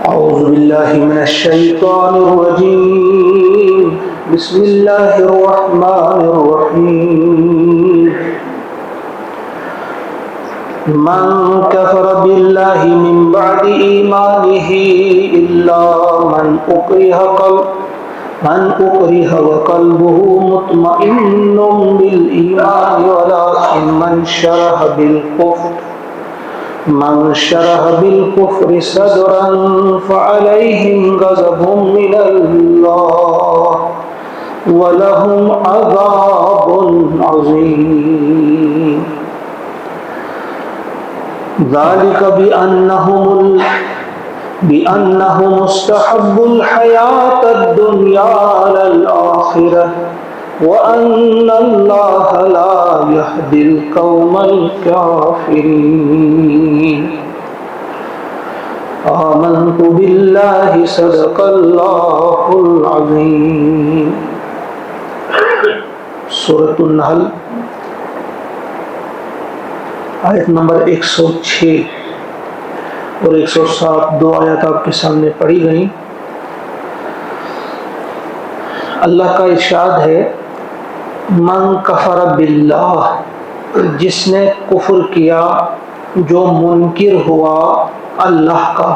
أعوذ بالله من الشيطان الرجيم. بسم الله الرحمن الرحيم. من كفر بالله من بعد إيمانه إلا من أكره وقلبه مطمئن بالإيمان ولكن من شرح بالكفر صدرا فعليهم غضب من الله ولهم عذاب عظيم. ذلك بأنهم استحبوا الحياة الدنيا على الآخرة وأن الله لا يهدي القوم الكافرين. آمنت بالله صدق الله العظيم. سورۃ النحل آیت نمبر 106 اور 107 دو آیات آپ کے سامنے پڑھی گئیں. اللہ کا ارشاد ہے من کفر باللہ، جس نے کفر کیا، جو منکر ہوا اللہ کا،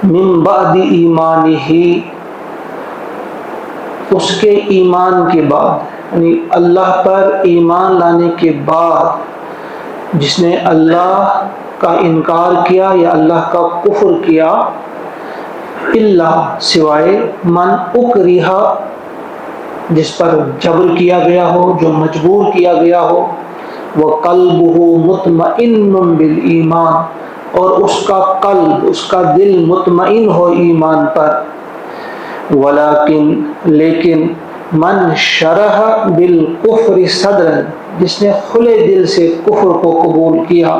من بعد ایمانہ، اس کے ایمان کے بعد، یعنی اللہ پر ایمان لانے کے بعد جس نے اللہ کا انکار کیا یا اللہ کا کفر کیا، اللہ سوائے من اکرہ، جس پر جبر کیا گیا ہو، جو مجبور کیا گیا ہو، وقلبہ مطمئن بالایمان، اور اس کا قلب، اس کا دل مطمئن ہو ایمان پر، لیکن من شرح بالکفر صدرا، جس نے کھلے دل سے کفر کو قبول کیا،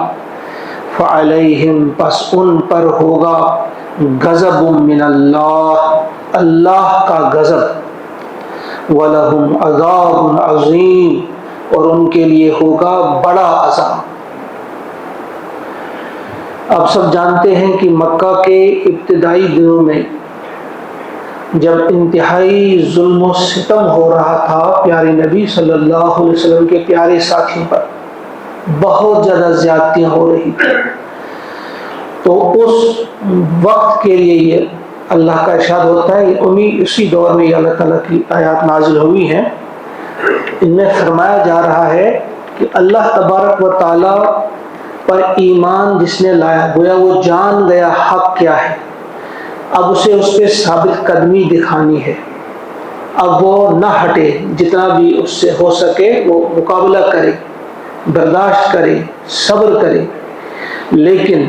فعلیہم، پس ان پر ہوگا غضب من اللہ، اللہ کا غضب، وَلَهُمْ عَذَابٌ عَظِيمٌ، اور ان کے لیے ہوگا بڑا عذاب. آپ سب جانتے ہیں کہ مکہ کے ابتدائی دنوں میں جب انتہائی ظلم و ستم ہو رہا تھا پیارے نبی صلی اللہ علیہ وسلم کے پیارے ساتھیوں پر، بہت زیادہ زیادتیاں ہو رہی تھی، تو اس وقت کے لیے یہ اللہ کا ارشاد ہوتا ہے، اسی دور میں یہ اللہ تعالیٰ کی آیات نازل ہوئی ہیں. ان میں فرمایا جا رہا ہے کہ اللہ تبارک و تعالیٰ پر ایمان جس نے لایا، گویا وہ جان گیا حق کیا ہے، اب اسے اس پہ ثابت قدمی دکھانی ہے، اب وہ نہ ہٹے، جتنا بھی اس سے ہو سکے وہ مقابلہ کرے، برداشت کرے، صبر کرے. لیکن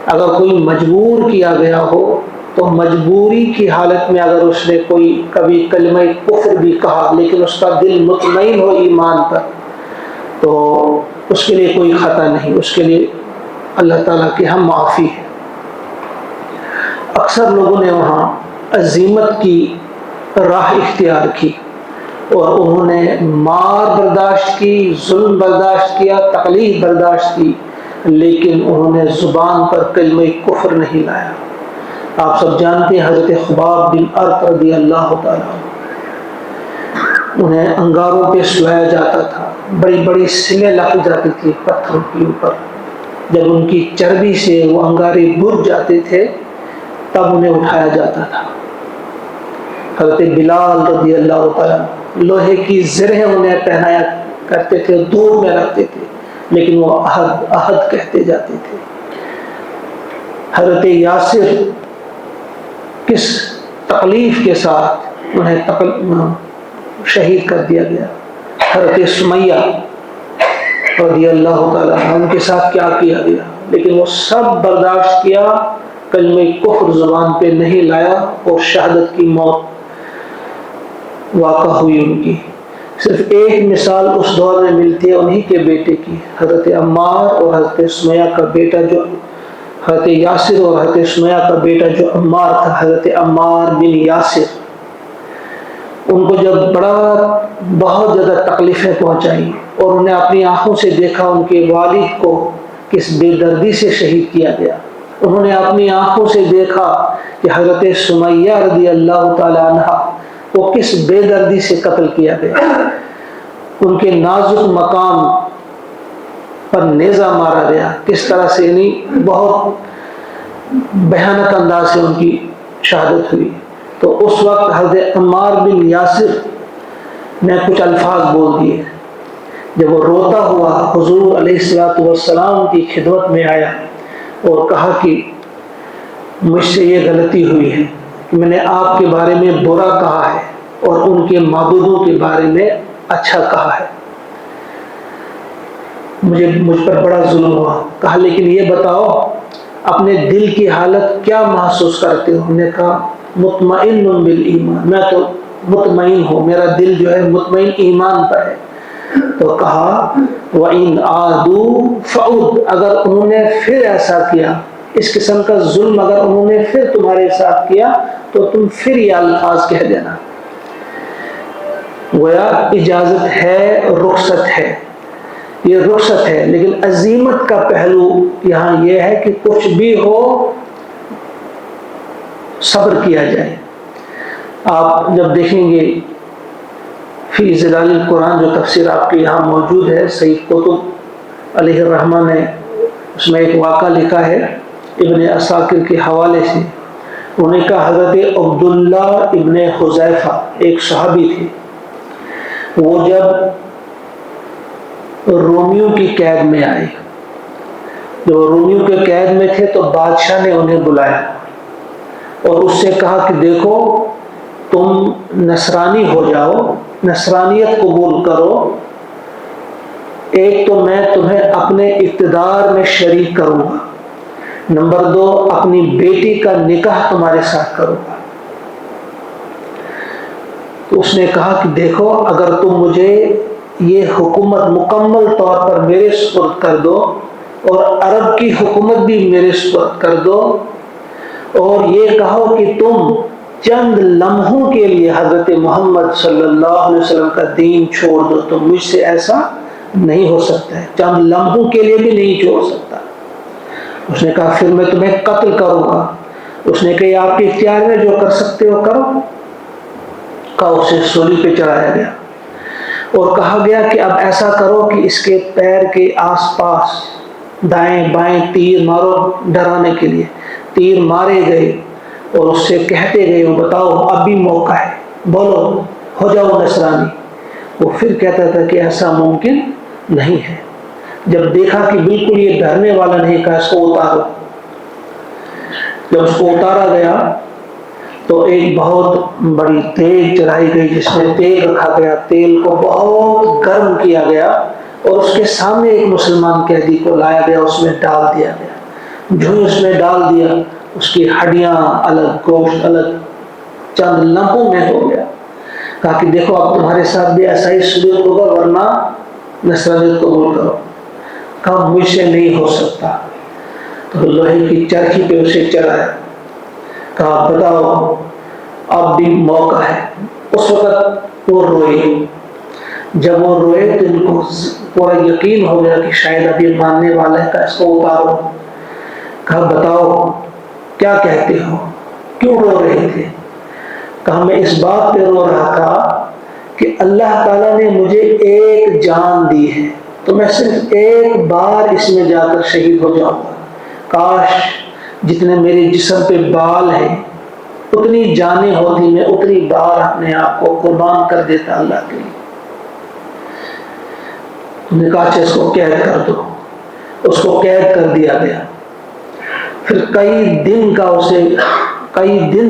اگر کوئی مجبور کیا گیا ہو تو مجبوری کی حالت میں اگر اس نے کبھی کلمہ کفر بھی کہا لیکن اس کا دل مطمئن ہو ایمان پر، تو اس کے لیے کوئی خطا نہیں، اس کے لیے اللہ تعالیٰ کی ہم معافی ہے. اکثر لوگوں نے وہاں عزیمت کی راہ اختیار کی اور انہوں نے مار برداشت کی، ظلم برداشت کیا، تکلیف برداشت کی، لیکن انہوں نے زبان پر کلمہ کفر نہیں لایا. آپ سب جانتے ہیں حضرت خباب بن ارت رضی اللہ تعالیٰ، انہیں انگاروں پہ سلایا جاتا تھا، بڑی بڑی سلیں لائی جاتی تھی پتھروں کے اوپر، جب ان کی چربی سے وہ انگارے بجھ جاتے تھے تب انہیں اٹھایا جاتا تھا. حضرت بلال رضی اللہ تعالیٰ لوہے کی زرہیں انہیں پہنایا کرتے تھے، دور میں رکھتے تھے، لیکن وہ عہد عہد کہتے جاتے تھے. حضرت یاسر کس تکلیف کے ساتھ انہیں شہید کر دیا گیا. حضرت سمیہ رضی اللہ تعالیٰ ان کے ساتھ کیا کیا گیا، لیکن وہ سب برداشت کیا، کلمہ کفر زبان پہ نہیں لایا اور شہادت کی موت واقع ہوئی ان کی. صرف ایک مثال اس دور میں ملتی ہے انہی کے بیٹے کی، حضرت عمار اور حضرت سمیہ کا بیٹا، جو حضرت یاسر اور حضرت سمیہ کا بیٹا جو عمار تھا، حضرت عمار بن یاسر. ان کو جب بہت زیادہ تکلیفیں پہنچائیں اور انہیں اپنی آنکھوں سے دیکھا ان کے والد کو کس بے دردی سے شہید کیا گیا، انہوں نے اپنی آنکھوں سے دیکھا کہ حضرت سمیہ رضی اللہ تعالی عنہ کو کس بے دردی سے قتل کیا گیا، ان کے نازک مقام پر نیزہ مارا گیا، کس طرح سے، یعنی بہت بھیانک انداز سے ان کی شہادت ہوئی۔ تو اس وقت حضرت عمار بن یاسر نے کچھ الفاظ بول دیے۔ جب وہ روتا ہوا حضور علیہ السلام کی خدمت میں آیا اور کہا کہ مجھ سے یہ غلطی ہوئی ہے کہ میں نے آپ کے بارے میں برا کہا ہے اور ان کے معبودوں کے بارے میں اچھا کہا ہے، مجھ پر بڑا ظلم ہوا۔ کہا لیکن یہ بتاؤ اپنے دل کی حالت کیا محسوس کرتے ہو؟ میں نے کہا مطمئن بالایمان، میں تو مطمئن ہوں، میرا دل جو ہے مطمئن ایمان پر ہے۔ تو کہا وَإِنْ عَادُوا فَعُدْ، اگر انہوں نے پھر ایسا کیا، اس قسم کا ظلم اگر انہوں نے پھر تمہارے ساتھ کیا تو تم پھر یہ الفاظ کہہ دینا۔ گویا اجازت ہے، رخصت ہے، یہ رخصت ہے، لیکن عزیمت کا پہلو یہاں یہ ہے کہ کچھ بھی ہو صبر کیا جائے۔ آپ جب دیکھیں گے فی ظلال القرآن جو تفسیر آپ کے یہاں موجود ہے، سید قطب علیہ الرحمہ نے اس میں ایک واقعہ لکھا ہے ابن عساکر کے حوالے سے۔ انہوں نے کہا حضرت عبداللہ ابن حذیفہ ایک صحابی تھے، وہ جب رومیوں کی قید میں آئے، جب رومیوں کے قید میں تھے تو بادشاہ نے انہیں بلایا اور اس سے کہا کہ دیکھو تم نصرانی ہو جاؤ، نصرانیت قبول کرو، ایک تو میں تمہیں اپنے اقتدار میں شریک کروں گا، نمبر 2 اپنی بیٹی کا نکاح تمہارے ساتھ کروں گا۔ تو اس نے کہا کہ دیکھو اگر تم مجھے یہ حکومت مکمل طور پر میرے سپرد کر دو اور عرب کی حکومت بھی میرے سپرد کر دو اور یہ کہو کہ تم چند لمحوں کے لیے حضرت محمد صلی اللہ علیہ وسلم کا دین چھوڑ دو، تو مجھ سے ایسا نہیں ہو سکتا ہے، چند لمحوں کے لیے بھی نہیں چھوڑ سکتا۔ اس نے کہا پھر میں تمہیں قتل کروں گا۔ اس نے کہا آپ کے اختیار میں، جو کر سکتے ہو کرو۔ کہا اسے سولی پہ چڑھایا گیا اور کہا گیا کہ اب ایسا کرو کہ اس کے پیر کے آس پاس دائیں بائیں تیر مارو، ڈرانے کے لیے تیر مارے گئے اور اس سے کہتے گئے بتاؤ اب بھی موقع ہے، بولو ہو جاؤ نصرانی۔ وہ پھر کہتا تھا کہ ایسا ممکن نہیں ہے۔ جب دیکھا کہ بالکل یہ ڈرنے والا نہیں، کہا اس کو اتارو۔ جب اس کو اتارا گیا تو ایک بہت بڑی تیل چلائی گئی جس میں تیل رکھا گیا، تیل کو بہت گرم کیا گیا اور اس کے سامنے ایک مسلمان قیدی کو لایا گیا، اس میں ڈال دیا گیا۔ جو اس میں ڈال دیا اس کی ہڈیاں الگ، گوشت الگ، چند لمحوں میں ہو گیا۔ کہا کہ دیکھو اب تمہارے ساتھ بھی ایسا ہی سلوک ہوگا ورنہ نصرانیت قبول کرو۔ کہا مجھ سے نہیں ہو سکتا۔ تو لوہے کی چرخی پہ اسے چڑھایا، کہا بتاؤ اب بھی موقع ہے۔ اس وقت وہ روئے۔ جب وہ روئے تو ان کو پورا یقین ہو گیا کہ شاید ابھی ماننے والا ہے، کہ اس کو اتارو۔ کہا بتاؤ کیا کہتے ہو، کیوں رو رہے تھے؟ کہا میں اس بات پہ رو رہا تھا کہ اللہ تعالیٰ نے مجھے ایک جان دی ہے تو میں صرف ایک بار اس میں جا کر شہید ہو جاؤں گا۔ کاش جتنے میرے جسم پہ بال ہیں اتنی جانیں ہوتی، میں اتنی بار اپنے آپ کو قربان کر دیتا اللہ کے لیے۔ تم نے کہا اچھا اس کو قید کر دو۔ اس کو قید کر دیا گیا۔ پھر کئی دن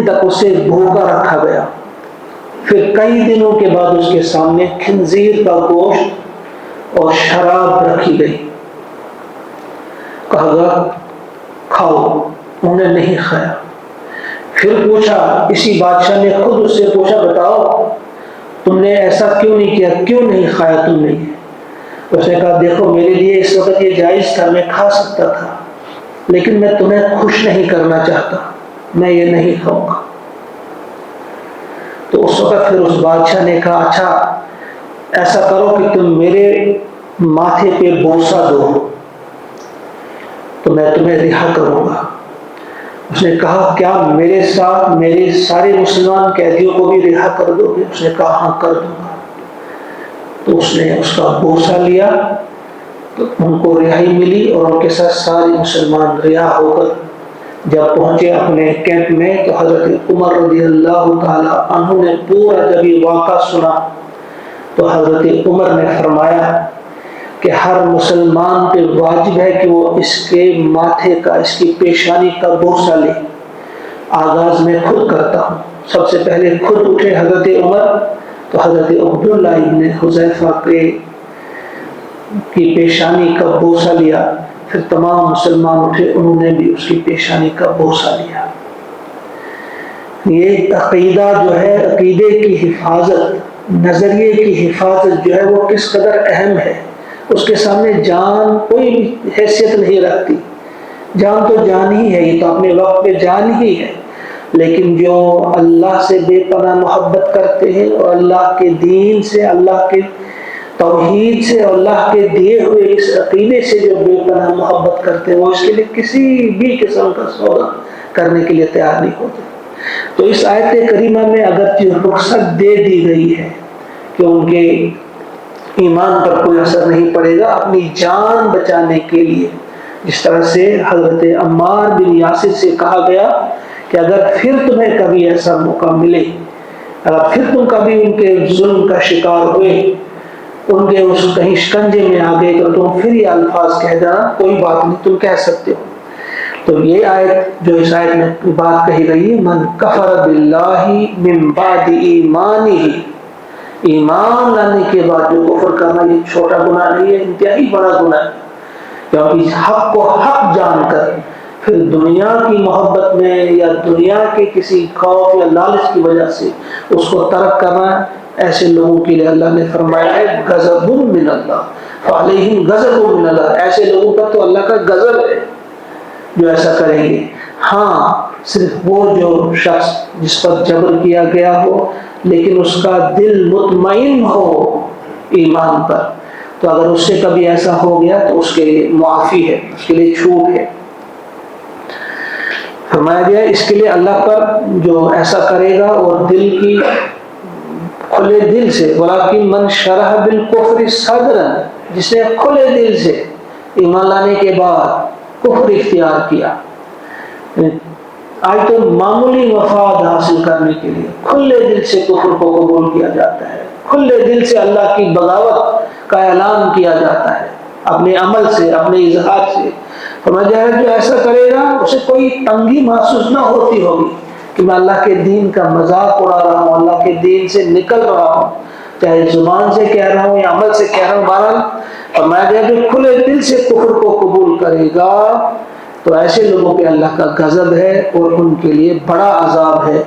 تک اسے بھوکا رکھا گیا۔ پھر کئی دنوں کے بعد اس کے سامنے خنزیر کا گوشت اور شراب رکھی گئی۔ کہا گیا کھاؤ، انہوں نے نہیں کھایا۔ پھر پوچھا، اسی بادشاہ نے خود اس سے پوچھا بتاؤ تم نے ایسا کیوں نہیں کیا، کیوں نہیں کھایا تم نے یہ؟ اس نے کہا دیکھو میرے لیے اس وقت یہ جائز تھا، میں کھا سکتا تھا، لیکن میں تمہیں خوش نہیں کرنا چاہتا، میں یہ نہیں کھاؤں گا۔ تو اس وقت پھر اس بادشاہ نے کہا اچھا ایسا کرو کہ تم میرے ماتھے پہ بوسہ دو تو میں تمہیں رہا کروں گا۔ اس نے کہا کیا میرے ساتھ میرے سارے مسلمان قیدیوں کو بھی رہا کر دو گے؟ اس نے کہا ہاں کر دوں گا۔ تو اس نے اس کا بوسہ لیا تو ان کو رہائی ملی، اور ان کے ساتھ سارے مسلمان رہا ہو کر جب پہنچے اپنے کیمپ میں تو حضرت عمر رضی اللہ تعالی عنہ نے پورا جب یہ واقعہ سنا تو حضرت عمر نے فرمایا کہ ہر مسلمان پہ واجب ہے کہ وہ اس کے ماتھے کا، اس کی پیشانی کا بوسہ لے۔ آغاز میں خود کرتا ہوں، سب سے پہلے خود اٹھے حضرت عمر، تو حضرت عبداللہ ابن حذیفہ کی پیشانی کا بوسہ لیا، پھر تمام مسلمان اٹھے، انہوں نے بھی اس کی پیشانی کا بوسہ لیا۔ یہ عقیدہ جو ہے، عقیدے کی حفاظت، نظریے کی حفاظت جو ہے وہ کس قدر اہم ہے، اس کے سامنے جان کوئی حیثیت نہیں رکھتی۔ جان تو جان ہی ہے، یہ تو اپنے وقت پہ جان ہی ہے، لیکن جو اللہ سے بے پناہ محبت کرتے ہیں اور اللہ کے دین سے، اللہ کے توحید سے، اللہ کے دیے ہوئے اس عقیدے سے جو بے پناہ محبت کرتے ہیں، وہ اس کے لیے کسی بھی قسم کا سودا کرنے کے لیے تیار نہیں ہوتے۔ تو اس آیت کریمہ میں اگرچہ رخصت دے دی گئی ہے کہ ان کے ایمان پر کوئی اثر نہیں پڑے گا، اپنی جان بچانے کے لیے، جس طرح سے حضرت عمار بن یاسر سے کہا گیا کہ اگر پھر تمہیں کبھی ایسا موقع ملے، اگر پھر تم کبھی ان کے ظلم کا شکار ہوئے، ان کے اس کہیں شکنجے میں آ گئے، تو تم پھر یہ الفاظ کہہ دینا، کوئی بات نہیں، تم کہہ سکتے ہو۔ تو یہ آیت جو اس آیت میں بات کہی گئی، من کفر باللہ من بعد ایمانہ، ایمان لانے کے بعد جو کفر کرنا، یہ چھوٹا گناہ نہیں ہے، انتہائی بڑا گناہ ہے، کیونکہ حق کو حق جان کر پھر دنیا کی محبت میں یا دنیا کے کسی خوف یا لالچ کی وجہ سے اس کو ترک کرنا، ایسے لوگوں کے لیے اللہ نے فرمایا ہے غضب من اللہ فعلیہم غضب من اللہ، ایسے لوگوں پر تو اللہ کا غضب ہے جو ایسا کریں گے۔ ہاں صرف وہ جو شخص جس پر جبر کیا گیا ہو لیکن اس کا دل مطمئن ہو ایمان پر، تو اگر اس سے کبھی ایسا ہو گیا تو اس کے لیے معافی ہے، اس کے لیے چھوٹ ہے۔ فرمایا گیا اس کے لیے اللہ پر جو ایسا کرے گا اور دل کی کھلے دل سے، ولیکن من شرح بالکفر صدرا، جس نے کھلے دل سے ایمان لانے کے بعد کفر اختیار کیا، آج تو معمولی مفاد حاصل کرنے کے لیے کھلے دل سے کفر کو قبول کیا جاتا ہے، کھلے دل سے اللہ کی بغاوت کا اعلان کیا جاتا ہے، اپنے عمل سے، اپنے اظہار سے۔ فرمایا ہے جو ایسا کرے گا اسے کوئی تنگی محسوس نہ ہوتی ہوگی کہ میں اللہ کے دین کا مذاق اڑا رہا ہوں، اللہ کے دین سے نکل رہا ہوں، چاہے زبان سے کہہ رہا ہوں یا عمل سے کہہ رہا ہوں، بہرحال فرمایا گیا کہ کھلے دل سے کفر کو قبول کرے گا تو ایسے لوگوں پہ اللہ کا غضب ہے اور ان کے لیے بڑا عذاب ہے۔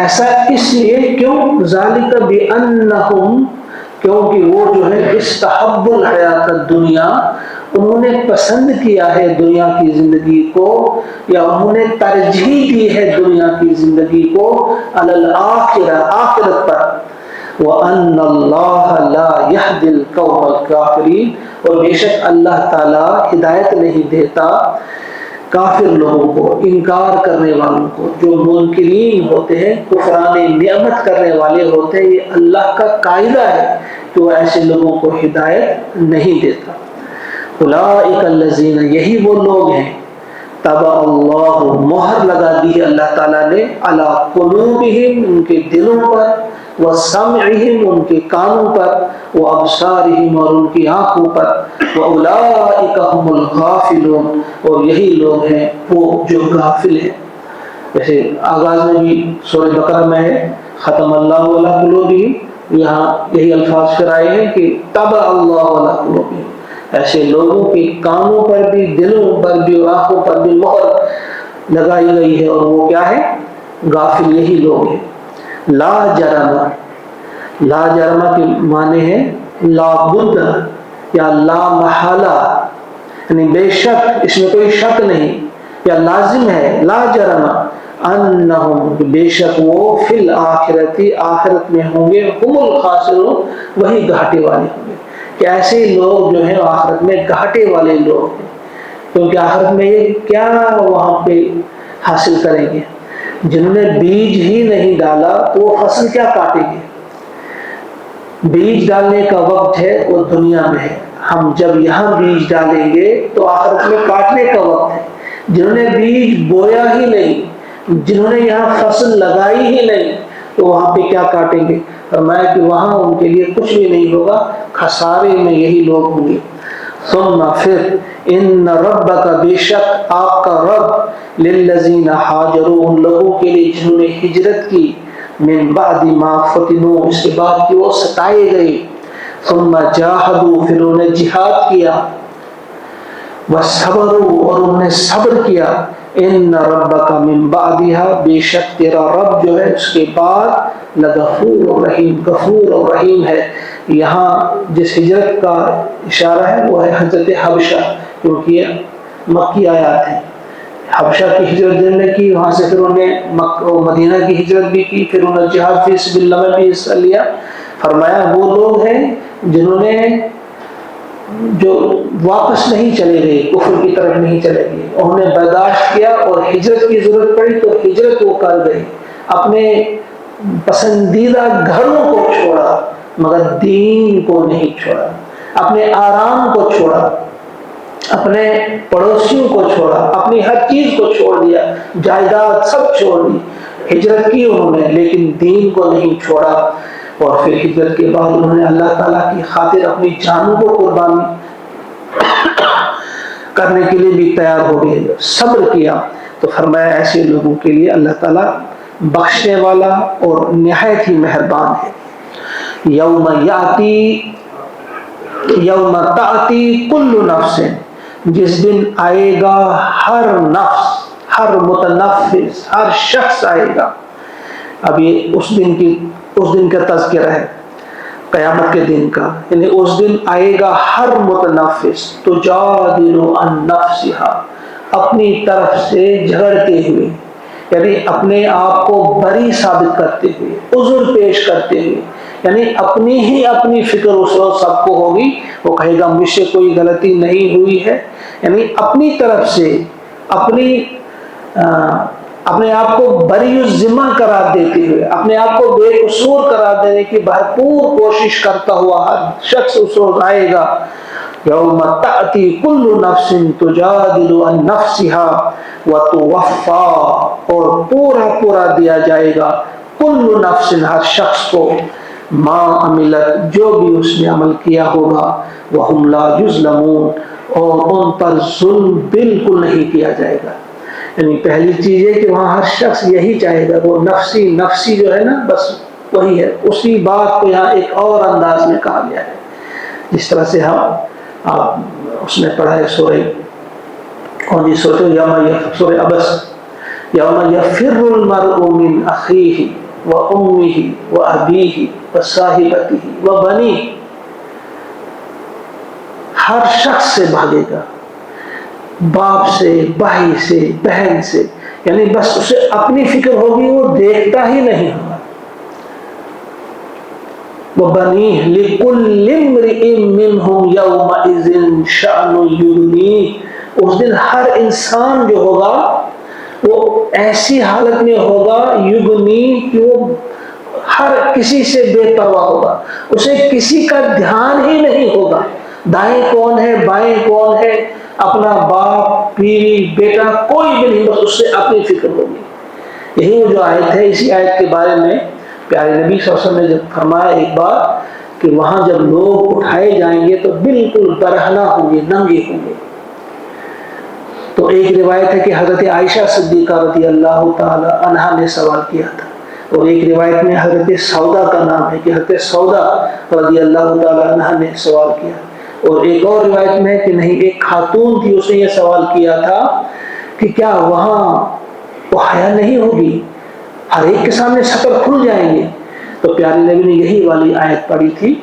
ایسا اس لیے کیوں؟ ذالک بانہم، کیونکہ وہ جو ہے استحب الحیات الدنیا، انہوں نے پسند کیا ہے دنیا کی زندگی کو، یا انہوں نے ترجیح دی ہے دنیا کی زندگی کو علی الآخرہ، آخرت پر، وَأَنَّ اللَّهَ لَا يَهْدِي الْقَوْمَ الْكَافِرِينَ، اور بے شک اللہ تعالیٰ ہدایت نہیں دیتا کافر لوگوں کو، انکار کرنے والوں کو، جو منکرین ہوتے ہیں، کفران نعمت کرنے والے ہوتے ہیں، یہ اللہ کا قاعدہ ہے کہ وہ ایسے لوگوں کو ہدایت نہیں دیتا۔ اولئک الذین، یہی وہ لوگ ہیں، طبع اللہ، مہر لگا دی ہے اللہ تعالیٰ نے، علی قلوبہم، ان کے دلوں پر، وسمعہم، ان کے کانوں پر، وابصارہم، اور ان کی آنکھوں پر، واولئک هم الغافلون، اور یہی لوگ ہیں وہ جو غافل ہیں۔ جیسے آغاز میں بھی سورہ بقرہ میں ہے ختم اللہ علی قلوبہم، یہاں یہی الفاظ پھر آئے ہیں کہ طبع اللہ علی قلوبہم، ایسے لوگوں کے کانوں پر بھی، دلوں پر بھی اور آنکھوں پر بھی مہر لگائی گئی ہے، اور وہ کیا ہے؟ غافل، یہی لوگ ہیں۔ لا جرم، لا جرم کے معنی ہے لا بد یا لا محالہ، یعنی بے شک، اس میں کوئی شک نہیں، یا لازم ہے، لا جرم انہم، بے شک وہ، فی الآخرتی، آخرت میں ہوں گے، هم الخاسرون، وہی گھاٹے والے ہوں گے، کہ ایسے لوگ جو ہیں آخرت میں گھاٹے والے لوگ ہیں، کیونکہ آخرت میں کیا وہاں پہ حاصل کریں گے. جنہوں نے بیج ہی نہیں ڈالا تو وہ فصل کیا کاٹیں گے؟ بیج ڈالنے کا وقت ہے وہ دنیا میں ہے. ہم جب یہاں بیج ڈالیں گے تو آخرت میں کاٹنے کا وقت ہے. جنہوں نے بیج بویا ہی نہیں، جنہوں نے یہاں فصل لگائی ہی نہیں، تو وہاں پہ کیا کاٹیں گے؟ فرمایا کہ وہاں ان کے لیے کچھ بھی نہیں ہوگا، خسارے میں یہی لوگ ہوں گے. ثم پھر ان ربک بے شک آپ کا رب للذین ہاجروا ان لوگوں کے لیے جنہوں نے ہجرت کی، من بعد ما فتنوا اس کے بعد کہ وہ ستائے گئے، ثم جاہدوا پھر انہوں نے جہاد کیا، وصبروا اور انہوں نے صبر کیا، ان ربک من بعدها بے شک تیرا رب جو ہے اس کے بعد لغفور رحیم، غفور اور رحیم ہے. یہاں جس ہجرت کا اشارہ ہے وہ ہے حضرت حبشہ، کیونکہ یہ مکی آیات ہیں. حبشہ کی ہجرت جنہوں نے کی، وہاں سے پھر انہوں نے مدینہ کی ہجرت بھی کی، پھر انہوں نے جہاد فی سبیل اللہ میں بھی حصہ لیا. فرمایا وہ لوگ ہیں جنہوں نے جو واپس نہیں چلے گئے، کفر کی طرف نہیں چلے گئے، انہوں نے برداشت کیا اور ہجرت کی ضرورت پڑی تو ہجرت وہ کر گئے، اپنے پسندیدہ گھروں کو چھوڑا مگر دین کو نہیں چھوڑا، اپنے آرام کو چھوڑا، اپنے پڑوسیوں کو چھوڑا، اپنی ہر چیز کو چھوڑ دیا، جائیداد سب چھوڑ دی. ہجرت کی انہوں نے لیکن دین کو نہیں چھوڑا. اور پھر ہجرت کے بعد انہوں نے اللہ تعالیٰ کی خاطر اپنی جانوں کو قربانی کرنے کے لیے بھی تیار ہو گئے، صبر کیا. تو فرمایا ایسے لوگوں کے لیے اللہ تعالیٰ بخشنے والا اور نہایت ہی مہربان ہے. یوم تأتی کل نفس جس دن آئے گا ہر نفس، ہر متنفس، ہر شخص آئے گا. اب یہ اس دن کا تذکرہ ہے، قیامت کے دن کا، یعنی اس دن آئے گا ہر متنفس تجادل عن نفسها اپنی طرف سے جھگڑتے ہوئے، یعنی اپنے آپ کو بری ثابت کرتے ہوئے، عذر پیش کرتے ہوئے، یعنی اپنی ہی اپنی فکر اس وقت سب کو ہوگی. وہ کہے گا مجھ سے کوئی غلطی نہیں ہوئی ہے، یعنی اپنی طرف سے اپنے آپ کو بری الذمہ قرار دیتے ہوئے، اپنے آپ کو بے قصور قرار دینے کی بھرپور کوشش کرتا ہوا ہر شخص اس وقت آئے گا. یوم تأتی کل نفس تجادل عن نفسها وتوفى اور پورا دیا جائے گا کل نفس ہر شخص کو ما عملت جو بھی اس نے عمل کیا ہوگا، وهم لا یظلمون اور ان پر ظلم بالکل نہیں کیا جائے گا. یعنی پہلی چیز ہے کہ وہاں ہر شخص یہی چاہے گا، وہ نفسی جو ہے نا بس وہی ہے. اسی بات کو یہاں ایک اور انداز میں کہا گیا ہے، جس طرح سے آپ اس نے پڑھا ہے سورہ کون سی سورہ عبس، یوم یفر المرء من اخیہ وامہ وابیہ وصاحبتہ وبنیہ، ہر شخص سے بھاگے گا، باپ سے، بھائی سے، بہن سے، یعنی بس اسے اپنی فکر ہوگی، وہ دیکھتا ہی نہیں ہوگا. وَبَنِيهِ لِكُلِّ امْرِئٍ مِّنْهُمْ يَوْمَئِذٍ شَأْنٌ يُغْنِيهِ اس دن ہر انسان جو ہوگا وہ ایسی حالت میں ہوگا یغنی کہ وہ ہر کسی سے بے پرواہ ہوگا، اسے کسی کا دھیان ہی نہیں ہوگا. دائیں کون ہے، بائیں کون ہے، اپنا باپ، بیوی، بیٹا کوئی بھی نہیں، بس اس سے اپنی فکر ہوگی. یہی وہ جو آیت ہے، اسی آیت کے بارے میں پیارے نبی صلی اللہ علیہ وسلم نے جب فرمایا ایک بار کہ وہاں جب لوگ اٹھائے جائیں گے تو بالکل برہنہ ہوں گے، ننگے ہوں گے. تو ایک روایت ہے کہ حضرت عائشہ صدیقہ رضی اللہ تعالی عنہا نے سوال کیا تھا، اور ایک روایت میں حضرت سودا کا نام ہے کہ حضرت سودا رضی اللہ تعالی عنہا نے سوال کیا، اور ایک اور روایت میں ہے کہ نہیں ایک خاتون تھی اس نے یہ سوال کیا تھا کہ کیا وہاں وہ حیا نہیں ہوگی، ہر ایک کے سامنے سطر کھل جائیں گے. تو پیارے نبی نے یہی والی آیت پڑھی تھی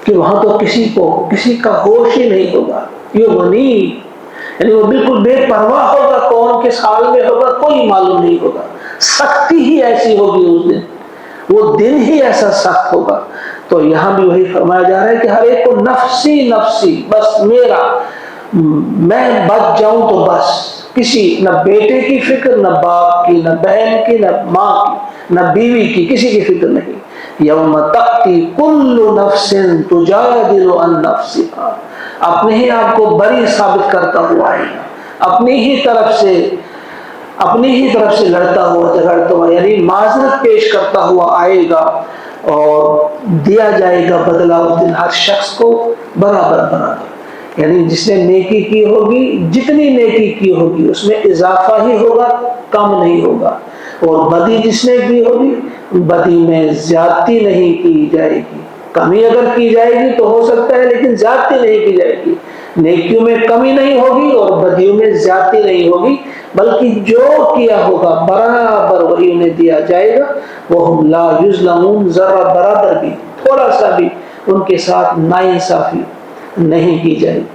کہ وہاں تو کسی کا ہوش ہی نہیں ہوگا، یغنی یعنی وہ بالکل بے پرواہ ہوگا، کون کس حال میں ہوگا کوئی معلوم نہیں ہوگا. سختی ہی ایسی ہوگی اس دن، وہ دن ہی ایسا سخت ہوگا. تو یہاں بھی وہی فرمایا جا رہا ہے کہ ہر ایک کو نفسی نفسی، بس میرا میں بچ جاؤں تو بس، کسی نہ بیٹے کی فکر، نہ باپ کی، نہ بہن کی، نہ ماں کی، نہ بیوی کی، کسی کی فکر نہیں. یوم تأتی کل نفس تجادل عن نفسها، اپنے ہی آپ کو بری ثابت کرتا ہوا آئے گا، اپنی ہی طرف سے لڑتا ہوا جھگڑتا ہوا، یعنی معذرت پیش کرتا ہوا آئے گا، اور دیا جائے گا بدلہ اس دن ہر شخص کو برابر برابر. یعنی جس نے نیکی کی ہوگی، جتنی نیکی کی ہوگی اس میں اضافہ ہی ہوگا، کم نہیں ہوگا. اور بدی جس نے کی ہوگی، بدی میں زیادتی نہیں کی جائے گی. کمی اگر کی جائے گی تو ہو سکتا ہے، لیکن زیادتی نہیں کی جائے گی. نیکیوں میں کمی نہیں ہوگی اور بدیوں میں زیادتی نہیں ہوگی، بلکہ جو کیا ہوگا برابر وہی انہیں دیا جائے گا. وَهُمْ لَا يُظْلَمُونَ، ذرا برابر بھی، تھوڑا سا بھی ان کے ساتھ ناانصافی نہیں کی جائے گی.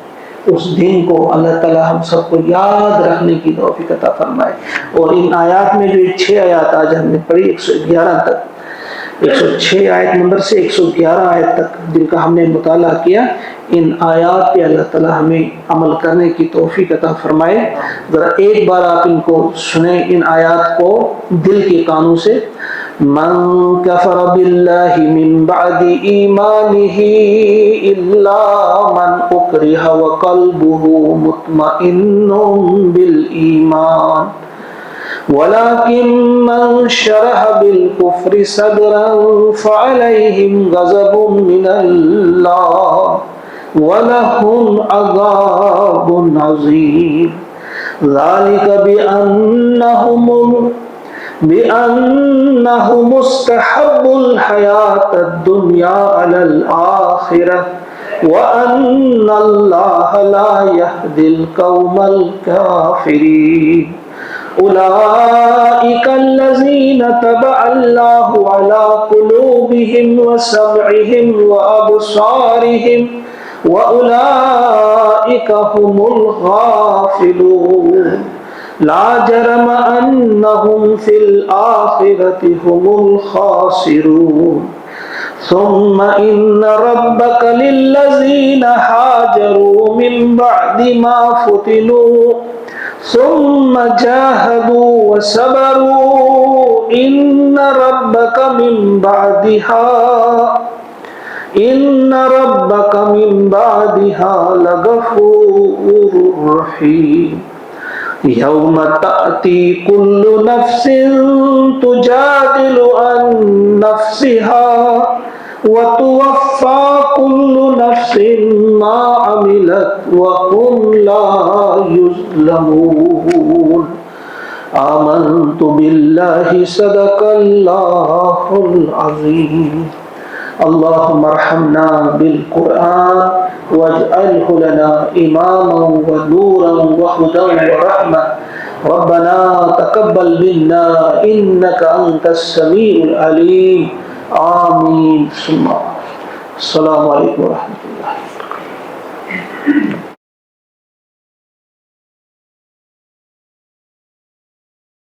اس دن کو اللہ تعالی ہم سب کو یاد رکھنے کی توفیق عطا فرمائے. اور ان آیات میں جو 6 آیات آج ہم نے پڑھی 111 تک، 106 آیت نمبر سے 111 آیت تک جن کا ہم نے مطالعہ کیا، ان آیات پہ اللہ تعالی ہمیں عمل کرنے کی توفیق عطا فرمائے. ذرا ایک بار آپ ان کو سنیں، ان آیات کو دل کے کانوں سے. من کفر باللہ من بعد ایمانہ الا من اکرہ وقلبہ مطمئن بالایمان ولكن من شرح بالكفر صدرا فعليهم غضب من الله ولهم عذاب عظيم ذلك بأنهم استحبوا الحياة الدنيا على الآخرة وأن الله لا يهدي القوم الكافرين. أولئك الذين طبع الله على قلوبهم وسمعهم وأبصارهم وأولئك هم الغافلون. لا جرم أنهم في الآخرة هم الخاسرون. ثم إن ربك للذين هاجروا من بعد ما فتنوا ثم جاهدوا وصبروا إن ربك من بعدها لغفور رحيم. يوم تأتي كل نفس تجادل عن نفسها وتوفى كل نفس ما عملت وهم لا يظلمون. آمنت بالله صدق الله العظيم. اللهم ارحمنا بالقرآن واجعله لنا إماما ونورا وهدى ورحمة. ربنا تقبل منا إنك أنت السميع العليم. آمين. السلام عليكم ورحمة الله.